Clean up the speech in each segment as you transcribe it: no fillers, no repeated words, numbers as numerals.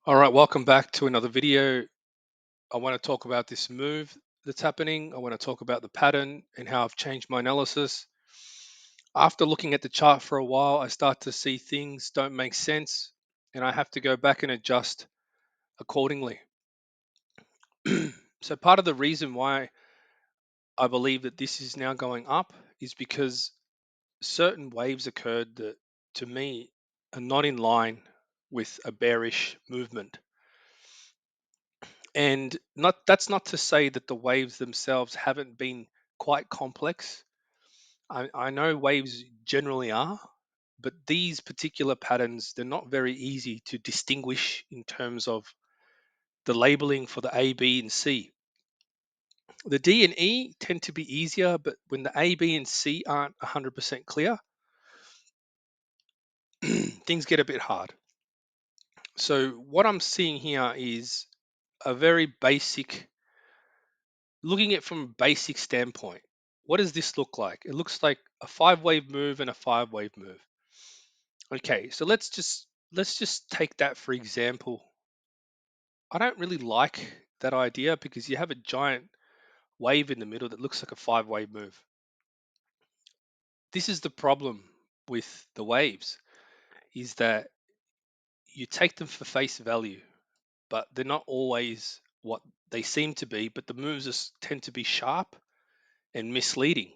All right, welcome back to another video. I want to talk about this move that's happening. I want to talk about the pattern and how I've changed my analysis. After looking at the chart for a while, I start to see things don't make sense and I have to go back and adjust accordingly. So, part of the reason why I believe that this is now going up is because certain waves occurred that, to me, are not in line with a bearish movement. And not that's not to say that the waves themselves haven't been quite complex. I know waves generally are, but these particular patterns, they're not very easy to distinguish in terms of the labeling for the A, B, and C. The D and E tend to be easier, but when the A, B, and C aren't 100% clear, things get a bit hard. So what I'm seeing here is a very basic, looking at it from a basic standpoint. What does this look like? It looks like a five-wave move and a five-wave move. Okay, so let's just take that for example. I don't really like that idea because you have a giant wave in the middle that looks like a five-wave move. This is the problem with the waves, is that you take them for face value, but they're not always what they seem to be, but the moves tend to be sharp and misleading.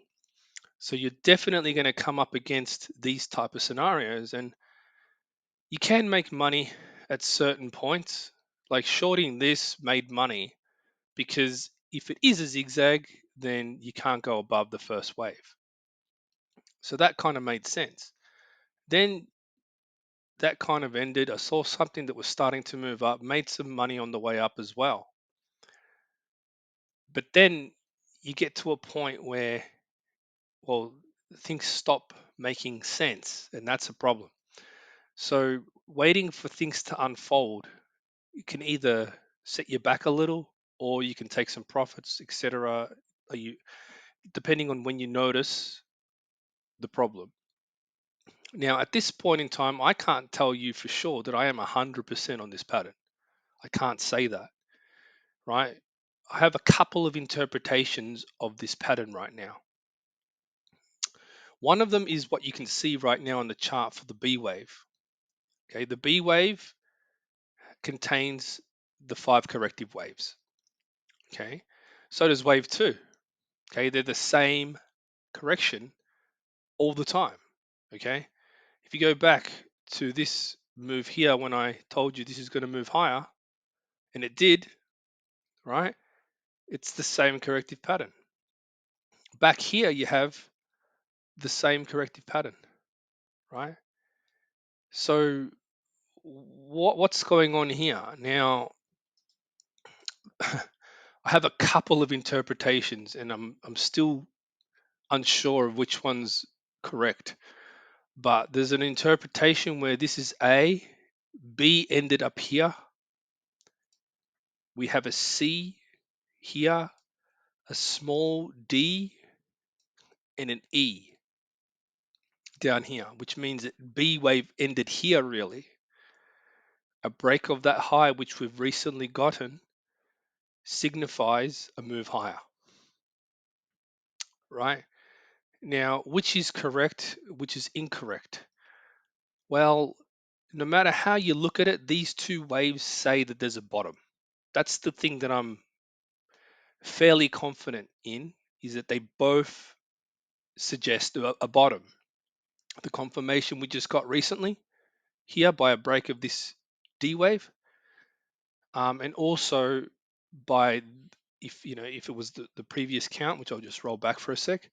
So you're definitely going to come up against these type of scenarios, and you can make money at certain points. Like shorting this made money because if it is a zigzag, then you can't go above the first wave. So that kind of made sense. Then that kind of ended. I saw something that was starting to move up, made some money on the way up as well. But then you get to a point where, well, things stop making sense, and that's a problem. So waiting for things to unfold, you can either set you back a little or you can take some profits, etc. Are you depending on when you notice the problem. Now, at this point in time, I can't tell you for sure that I am 100% on this pattern. I can't say that, right? I have a couple of interpretations of this pattern right now. One of them is what you can see right now on the chart for the B wave. Okay, the B wave contains the five corrective waves. Okay, so does wave two. Okay, they're the same correction all the time. Okay, if you go back to this move here when I told you this is going to move higher, and it did, right? It's the same corrective pattern. Back here, you have the same corrective pattern, right? So what's going on here now? I have a couple of interpretations, and I'm still unsure of which one's correct. But there's an interpretation where this is A, B ended up here. We have a C here, a small D, and an E down here, which means that B wave ended here really. A break of that high, which we've recently gotten, signifies a move higher, right? Now, which is correct, which is incorrect? Well, no matter how you look at it, these two waves say that there's a bottom. That's the thing that I'm fairly confident in, is that they both suggest a bottom. The confirmation we just got recently here by a break of this D wave, and also by, if it was the previous count, which I'll just roll back for a sec.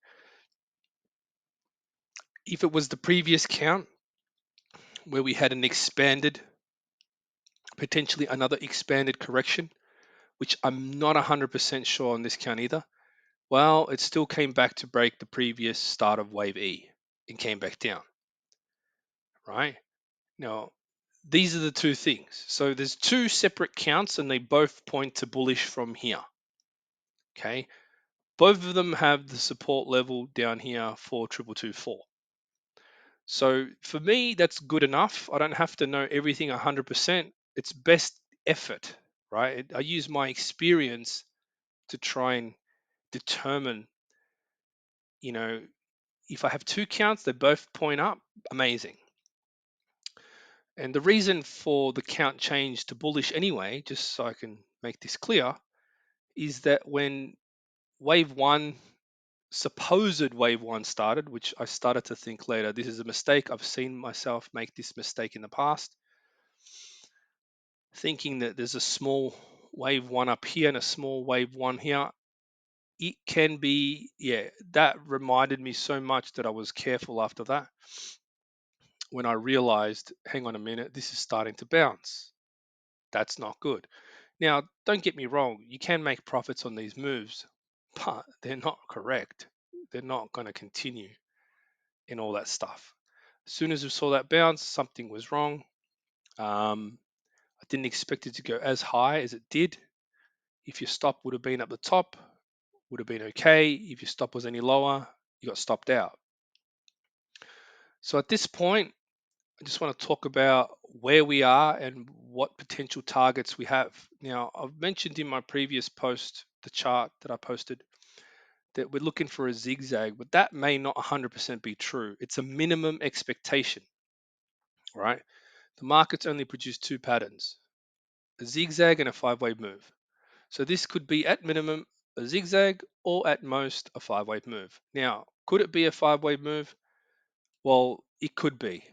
If it was the previous count where we had an expanded, potentially another expanded correction, which I'm not 100% sure on this count either, well, it still came back to break the previous start of wave E and came back down, right? Now, these are the two things. So there's two separate counts and they both point to bullish from here. Okay. Both of them have the support level down here for 2224. So for me, that's good enough. I don't have to know everything 100%. It's best effort, right? I use my experience to try and determine, you know, if I have two counts, they both point up, amazing. And the reason for the count change to bullish anyway, just so I can make this clear, is that when wave one, supposed wave one started, which I started to think later, this is a mistake. I've seen myself make this mistake in the past, thinking that there's a small wave one up here and a small wave one here. It can be, yeah, that reminded me so much that I was careful after that when I realized, hang on a minute, this is starting to bounce. That's not good. Now, don't get me wrong, you can make profits on these moves, but they're not correct. They're not going to continue and all that stuff. As soon as we saw that bounce, something was wrong. I didn't expect it to go as high as it did. If your stop would have been up the top, would have been okay. If your stop was any lower, you got stopped out. So at this point, I just want to talk about where we are and what potential targets we have. Now, I've mentioned in my previous post, the chart that I posted, that we're looking for a zigzag, but that may not 100% be true. It's a minimum expectation, right? The markets only produce two patterns, a zigzag and a five-wave move. So this could be at minimum a zigzag or at most a five-wave move. Now, could it be a five-wave move? Well, it could be.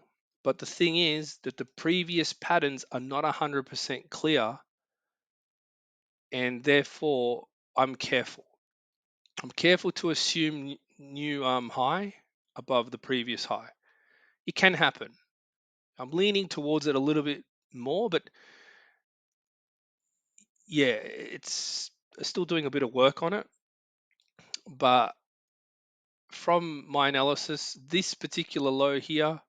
But the thing is that the previous patterns are not 100% clear, and therefore I'm careful. I'm careful to assume new high above the previous high. It can happen. I'm leaning towards it a little bit more, but yeah, it's still doing a bit of work on it. But from my analysis, this particular low here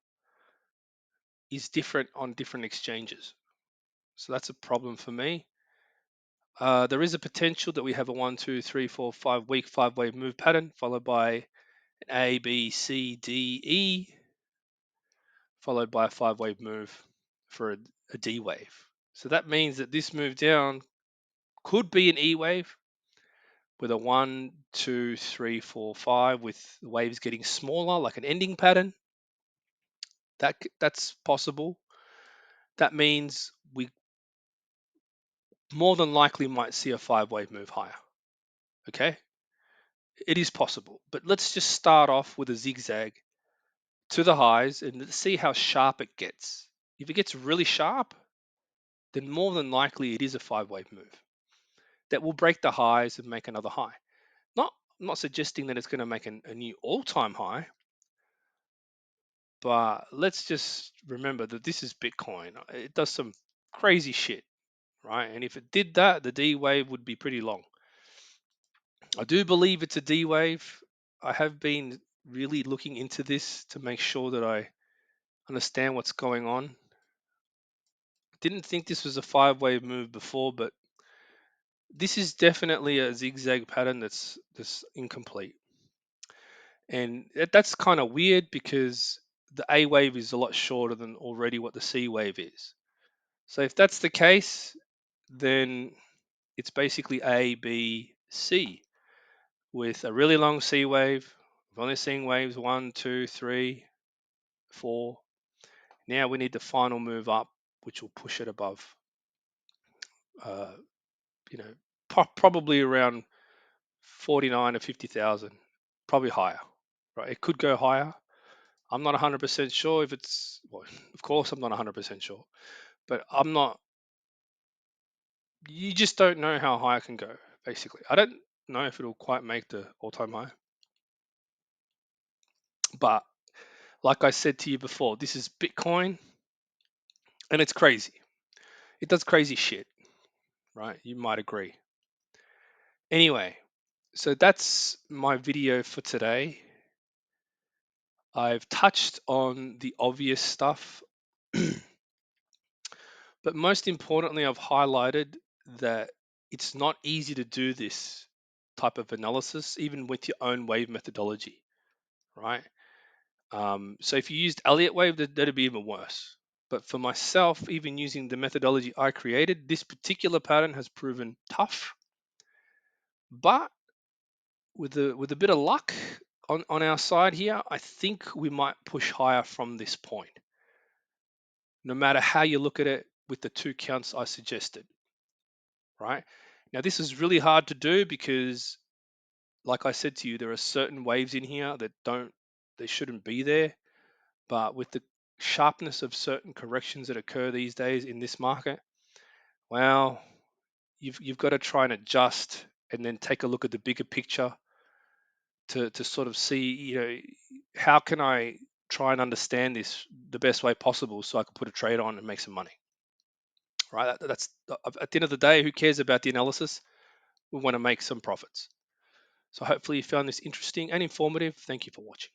is different on different exchanges. So that's a problem for me. There is a potential that we have a 1, 2, 3, 4, 5 week 5-wave move pattern followed by an A, B, C, D, E, followed by a 5-wave move for a D wave. So that means that this move down could be an E wave with a 1, 2, 3, 4, 5, with the waves getting smaller, like an ending pattern. That's possible. That means we more than likely might see a 5-wave move higher. Okay, it is possible, but let's just start off with a zigzag to the highs and let's see how sharp it gets. If it gets really sharp, then more than likely it is a 5-wave move that will break the highs and make another high. I'm not suggesting that it's going to make a new all-time high, but let's just remember that this is Bitcoin. It does some crazy shit, right? And if it did that, the D wave would be pretty long. I do believe it's a D wave. I have been really looking into this to make sure that I understand what's going on. Didn't think this was a 5-wave move before, but this is definitely a zigzag pattern that's incomplete. And that's kind of weird because the A wave is a lot shorter than already what the C wave is. So if that's the case, then it's basically A, B, C with a really long C wave. We've only seen waves 1, 2, 3, 4. Now we need the final move up, which will push it above, uh, you know, probably around 49 or 50,000, probably higher, right? It could go higher. I'm not 100% sure if it's, well, of course I'm not 100% sure, but I'm not, you just don't know how high it can go, basically. I don't know if it'll quite make the all-time high, but like I said to you before, this is Bitcoin and it's crazy. It does crazy shit, right? You might agree. Anyway, so that's my video for today. I've touched on the obvious stuff, but most importantly, I've highlighted that it's not easy to do this type of analysis, even with your own wave methodology, right? So if you used AriasWave, that'd be even worse. But for myself, even using the methodology I created, this particular pattern has proven tough. But with a bit of luck on our side here, I think we might push higher from this point, no matter how you look at it with the two counts I suggested, right? Now, this is really hard to do because, like I said to you, there are certain waves in here that they shouldn't be there. But with the sharpness of certain corrections that occur these days in this market, well, you've got to try and adjust and then take a look at the bigger picture to sort of see, how can I try and understand this the best way possible so I can put a trade on and make some money, right? That's at the end of the day, who cares about the analysis? We want to make some profits. So hopefully you found this interesting and informative. Thank you for watching.